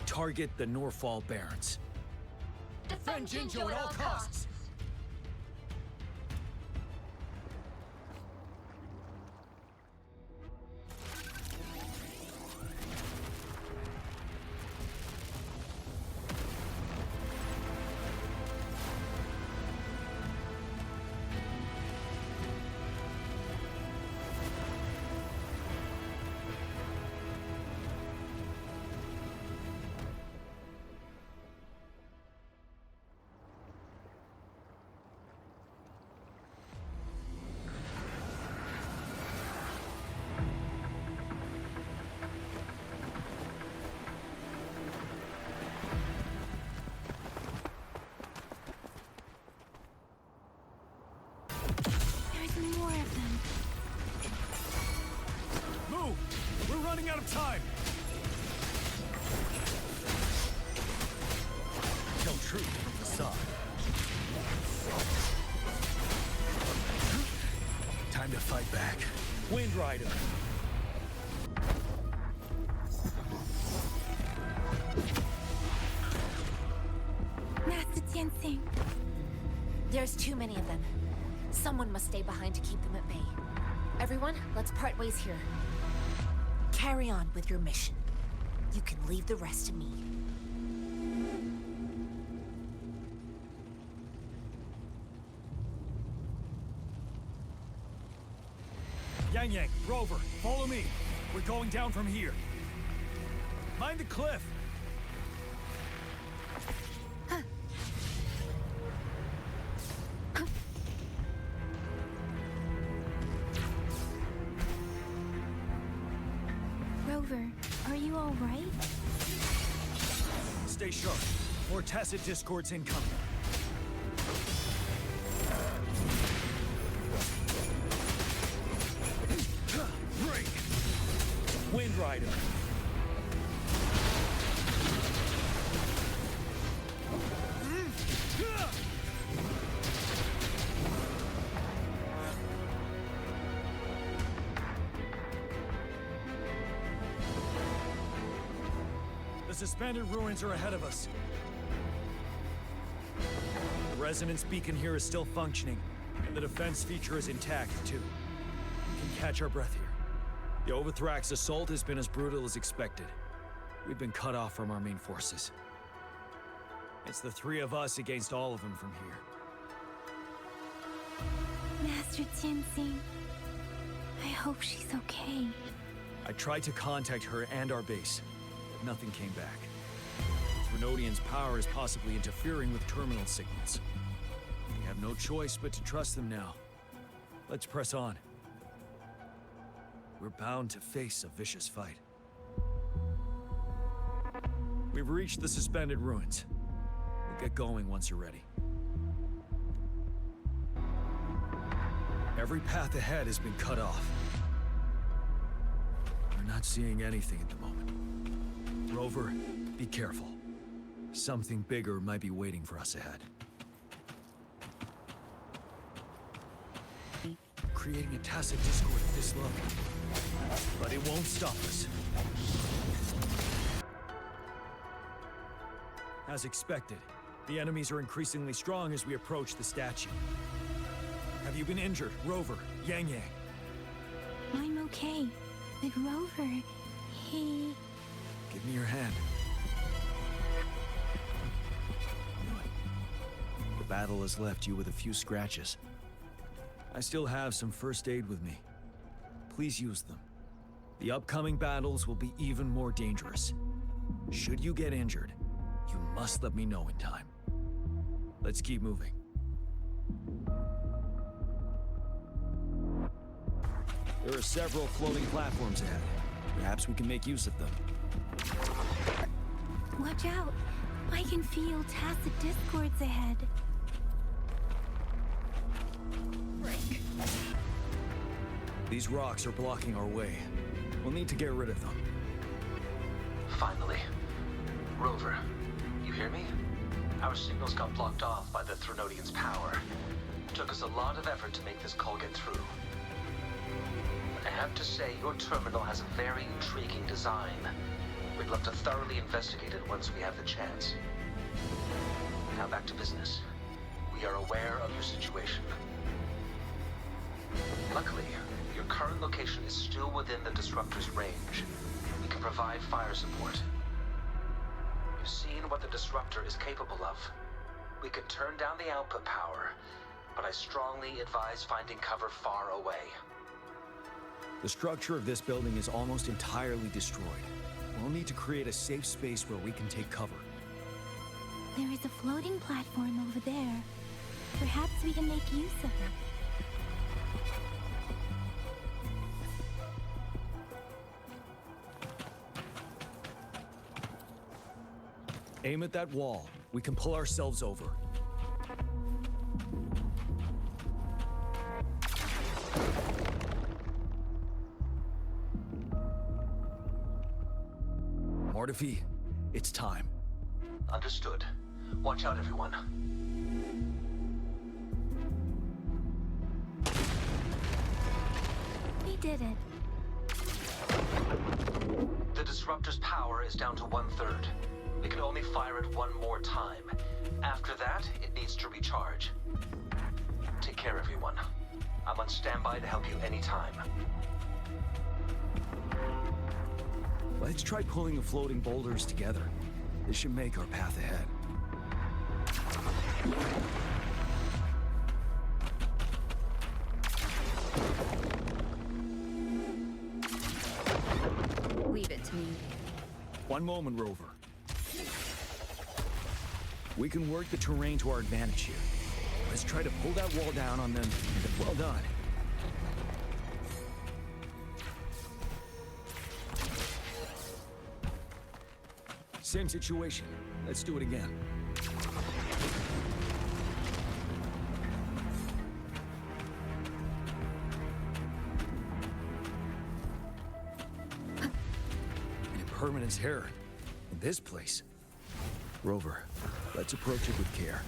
Target the Norfall Barrens. Defend Jinzhou at all costs. There's more of them. Move! We're running out of time! Tell truth from the side. Time to fight back. Wind Rider! Master Tianxing. There's too many of them. Someone must stay behind to keep them at bay. Everyone, let's part ways here. Carry on with your mission. You can leave the rest to me. Yang, Rover, follow me. We're going down from here. Mind the cliff. right? Stay sharp. More tacit discords incoming. Break! Wind Rider. The suspended ruins are ahead of us. The resonance beacon here is still functioning, and the defense feature is intact, too. We can catch our breath here. The Overthrax assault has been as brutal as expected. We've been cut off from our main forces. It's the three of us against all of them from here. Master Jinzhou, I hope she's okay. I tried to contact her and our base, but nothing came back. Trinodian's power is possibly interfering with terminal signals. We have no choice but to trust them now. Let's press on. We're bound to face a vicious fight. We've reached the suspended ruins. We'll get going once you're ready. Every path ahead has been cut off. We're not seeing anything at the moment. Rover, be careful. Something bigger might be waiting for us ahead. Creating a tacit discord at this level. But it won't stop us. As expected, the enemies are increasingly strong as we approach the statue. Have you been injured, Rover, Yang Yang? I'm okay, but Rover, he... Give me your hand. The battle has left you with a few scratches. I still have some first aid with me. Please use them. The upcoming battles will be even more dangerous. Should you get injured, you must let me know in time. Let's keep moving. There are several floating platforms ahead. Perhaps we can make use of them. Watch out! I can feel tacit discords ahead. These rocks are blocking our way. We'll need to get rid of them. Finally. Rover, you hear me? Our signals got blocked off by the Trinodian's power. It took us a lot of effort to make this call get through. I have to say, your terminal has a very intriguing design. We'd love to thoroughly investigate it once we have the chance. Now back to business. We are aware of your situation. Luckily, your current location is still within the Disruptor's range. We can provide fire support. You've seen what the Disruptor is capable of. We could turn down the output power, but I strongly advise finding cover far away. The structure of this building is almost entirely destroyed. We'll need to create a safe space where we can take cover. There is a floating platform over there. Perhaps we can make use of it. Aim at that wall. We can pull ourselves over. Mortifi, it's time. Understood. Watch out, everyone. We did it. The Disruptor's power is down to 1/3. We can only fire it one more time. After that, it needs to recharge. Take care, everyone. I'm on standby to help you anytime. Let's try pulling the floating boulders together. This should make our path ahead. Leave it to me. One moment, Rover. We can work the terrain to our advantage here. Let's try to pull that wall down on them. Well done. Same situation. Let's do it again. Impermanence hair. In this place. Rover, let's approach it with care.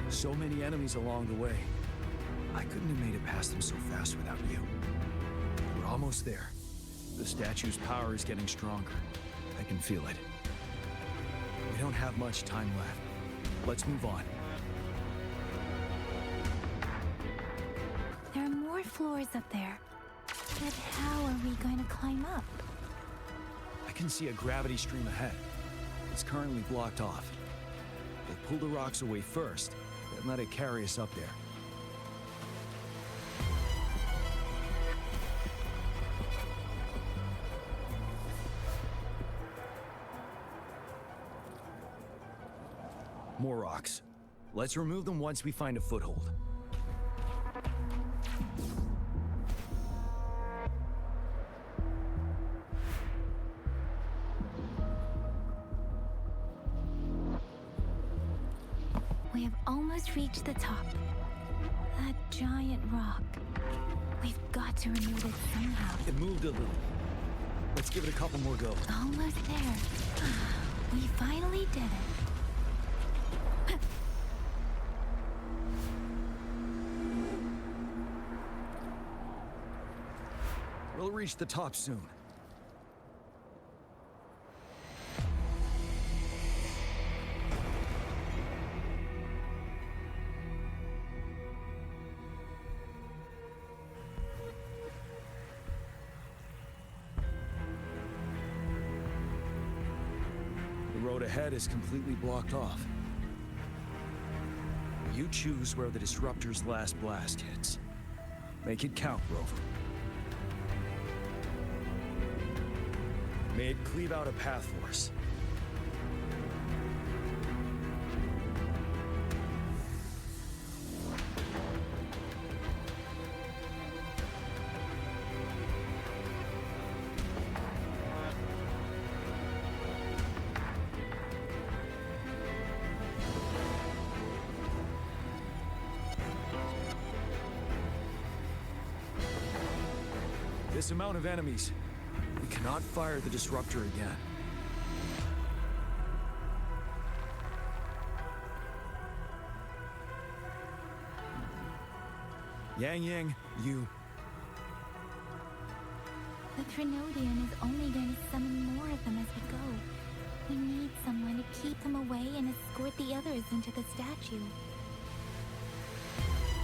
So many enemies along the way. I couldn't have made it past them so fast without you. We're almost there. The statue's power is getting stronger. I can feel it. We don't have much time left. Let's move on. There are more floors up there. But how are we going to climb up? I can see a gravity stream ahead. It's currently blocked off. We'll pull the rocks away first, then let it carry us up there. More rocks. Let's remove them once we find a foothold. We have almost reached the top. That giant rock. We've got to remove it somehow. It moved a little. Let's give it a couple more go. Almost there. We finally did it. We'll reach the top soon. The road ahead is completely blocked off. You choose where the disruptor's last blast hits. Make it count, Rover. May it cleave out a path for us. This amount of enemies. We cannot fire the disruptor again. Yang, you... The Trinodian is only going to summon more of them as we go. We need someone to keep them away and escort the others into the statue.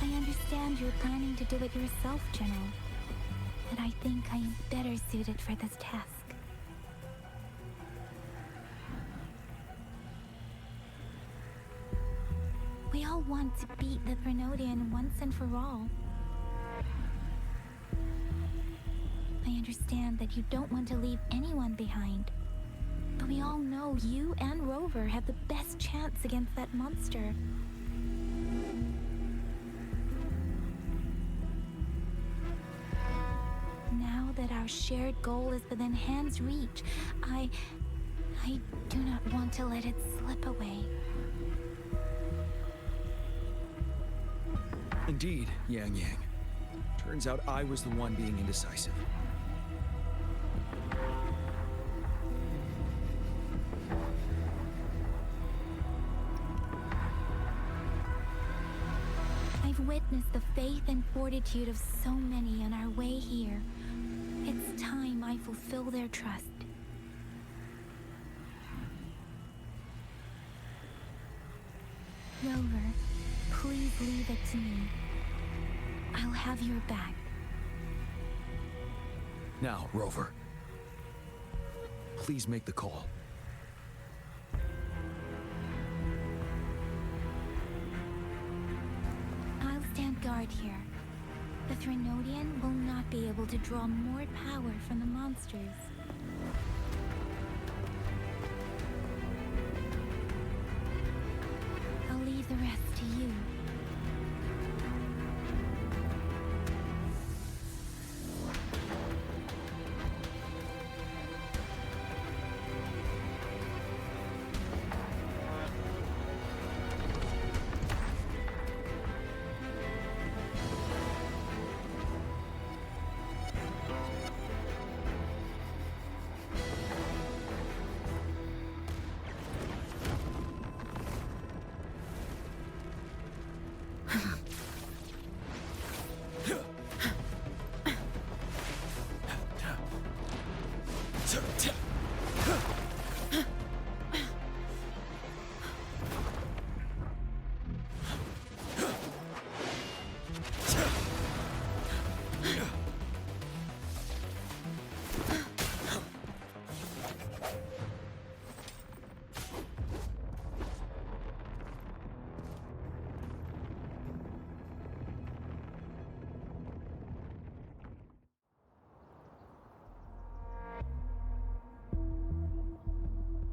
I understand you're planning to do it yourself, General. But I think I am better suited for this task. We all want to beat the Trinodian once and for all. I understand that you don't want to leave anyone behind. But we all know you and Rover have the best chance against that monster. Now that our shared goal is within hand's reach, I do not want to let it slip away. Indeed, Yang. Turns out I was the one being indecisive. I've witnessed the faith and fortitude of so many on our way here. It's time I fulfill their trust. Rover, please leave it to me. I'll have your back. Now, Rover. Please make the call. I'll stand guard here. The Trinodian will not be able to draw more power from the monsters. I'll leave the rest to you.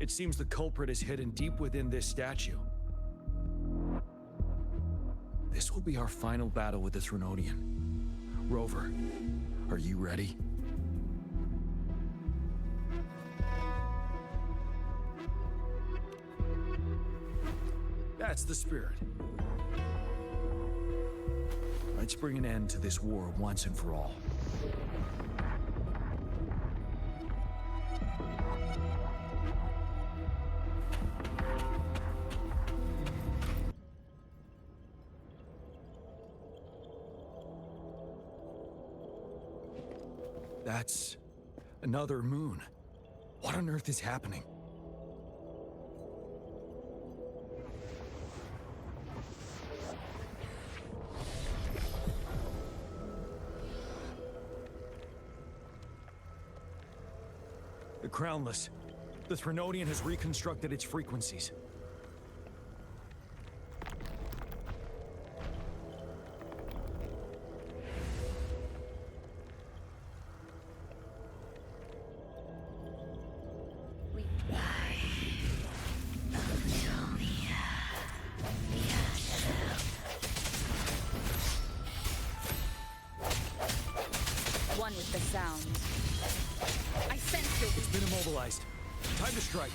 It seems the culprit is hidden deep within this statue. This will be our final battle with the Threnodian. Rover, are you ready? That's the spirit. Let's bring an end to this war once and for all. That's another moon. What on earth is happening? The Crownless. The Threnodian has reconstructed its frequencies. One with the sound. I sense it. It's been immobilized. Time to strike.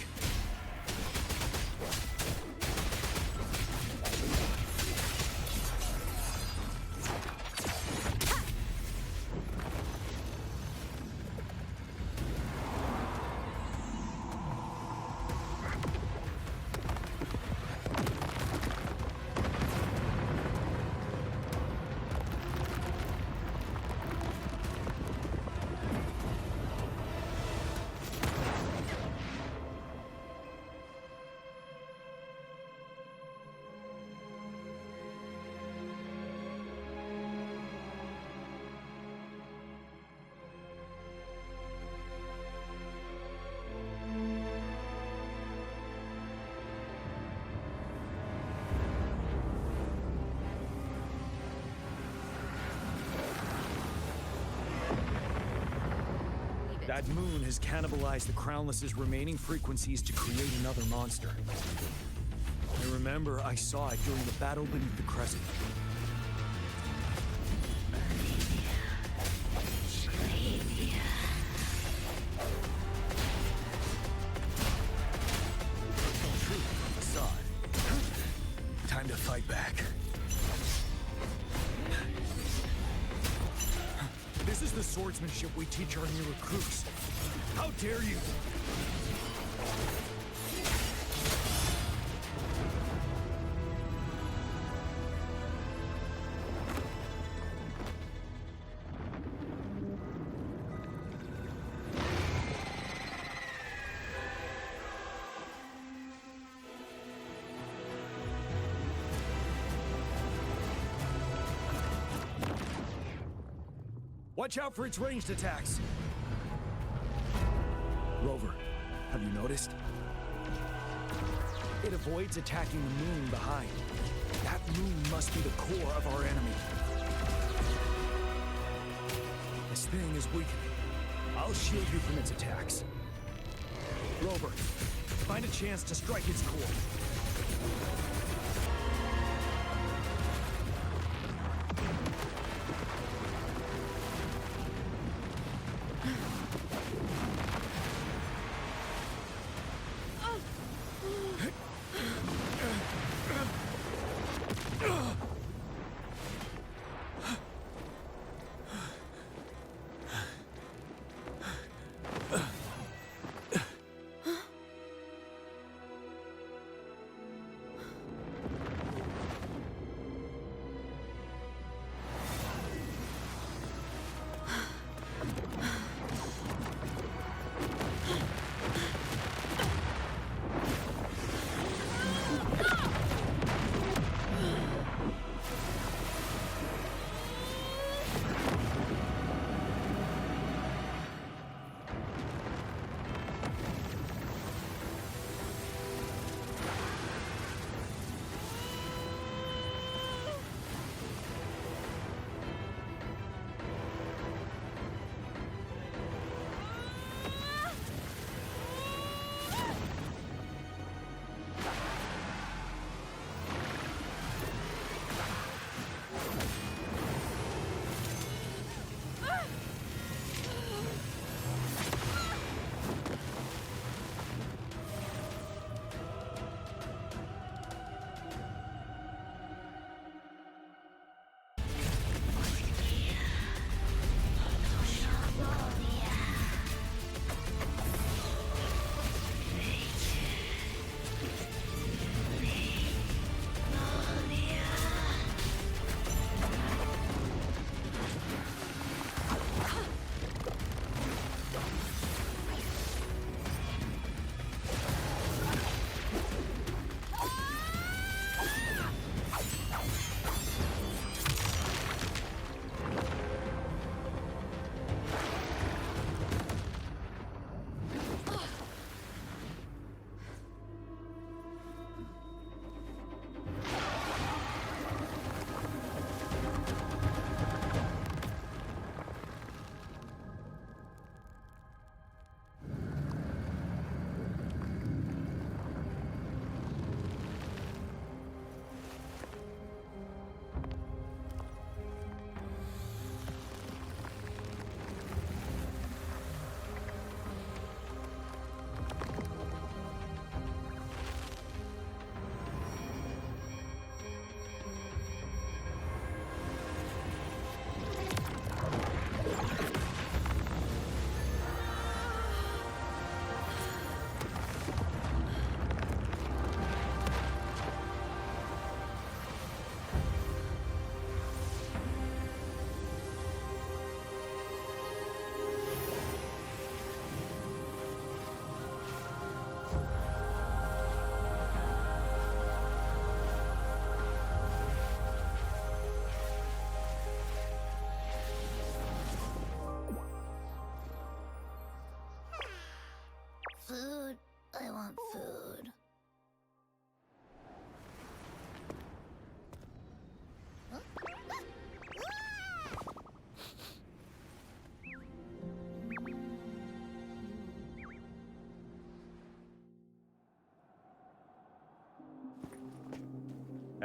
That moon has cannibalized the Crownless's remaining frequencies to create another monster. I remember I saw it during the battle beneath the crescent. Oh, true. I saw it. Time to fight back. This is the swordsmanship we teach our new recruits. How dare you! Watch out for its ranged attacks. Rover, have you noticed? It avoids attacking the moon behind. That moon must be the core of our enemy. This thing is weakening. I'll shield you from its attacks. Rover, find a chance to strike its core.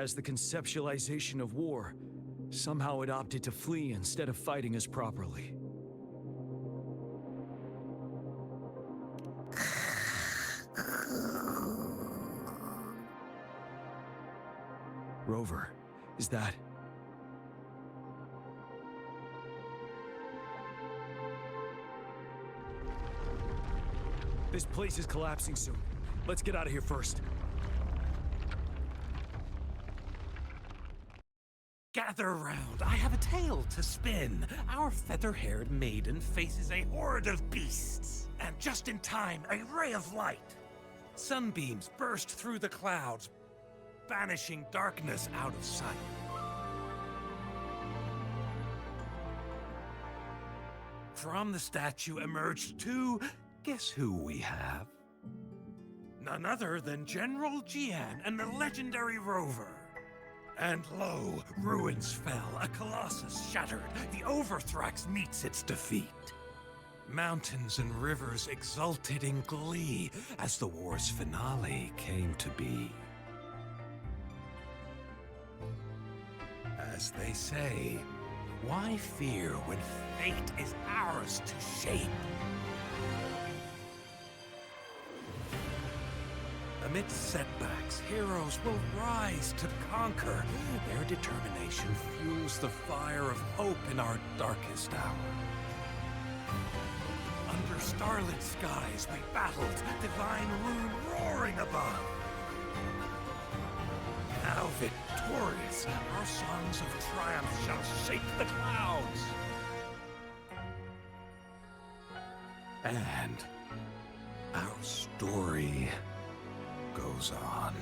As the conceptualization of war, somehow it opted to flee instead of fighting us properly. Rover, is that... This place is collapsing soon. Let's get out of here first. Gather round, I have a tale to spin. Our feather-haired maiden faces a horde of beasts. And just in time, a ray of light. Sunbeams burst through the clouds, banishing darkness out of sight. From the statue emerged two... Guess who we have? None other than General Jian and the legendary Rover. And lo, ruins fell, a colossus shattered, the Overthrax meets its defeat. Mountains and rivers exulted in glee as the war's finale came to be. As they say, why fear when fate is ours to shape? Amidst setbacks, heroes will rise to conquer. Their determination fuels the fire of hope in our darkest hour. Under starlit skies we battled, divine rune roaring above. Now victorious, our songs of triumph shall shake the clouds. And our story goes on.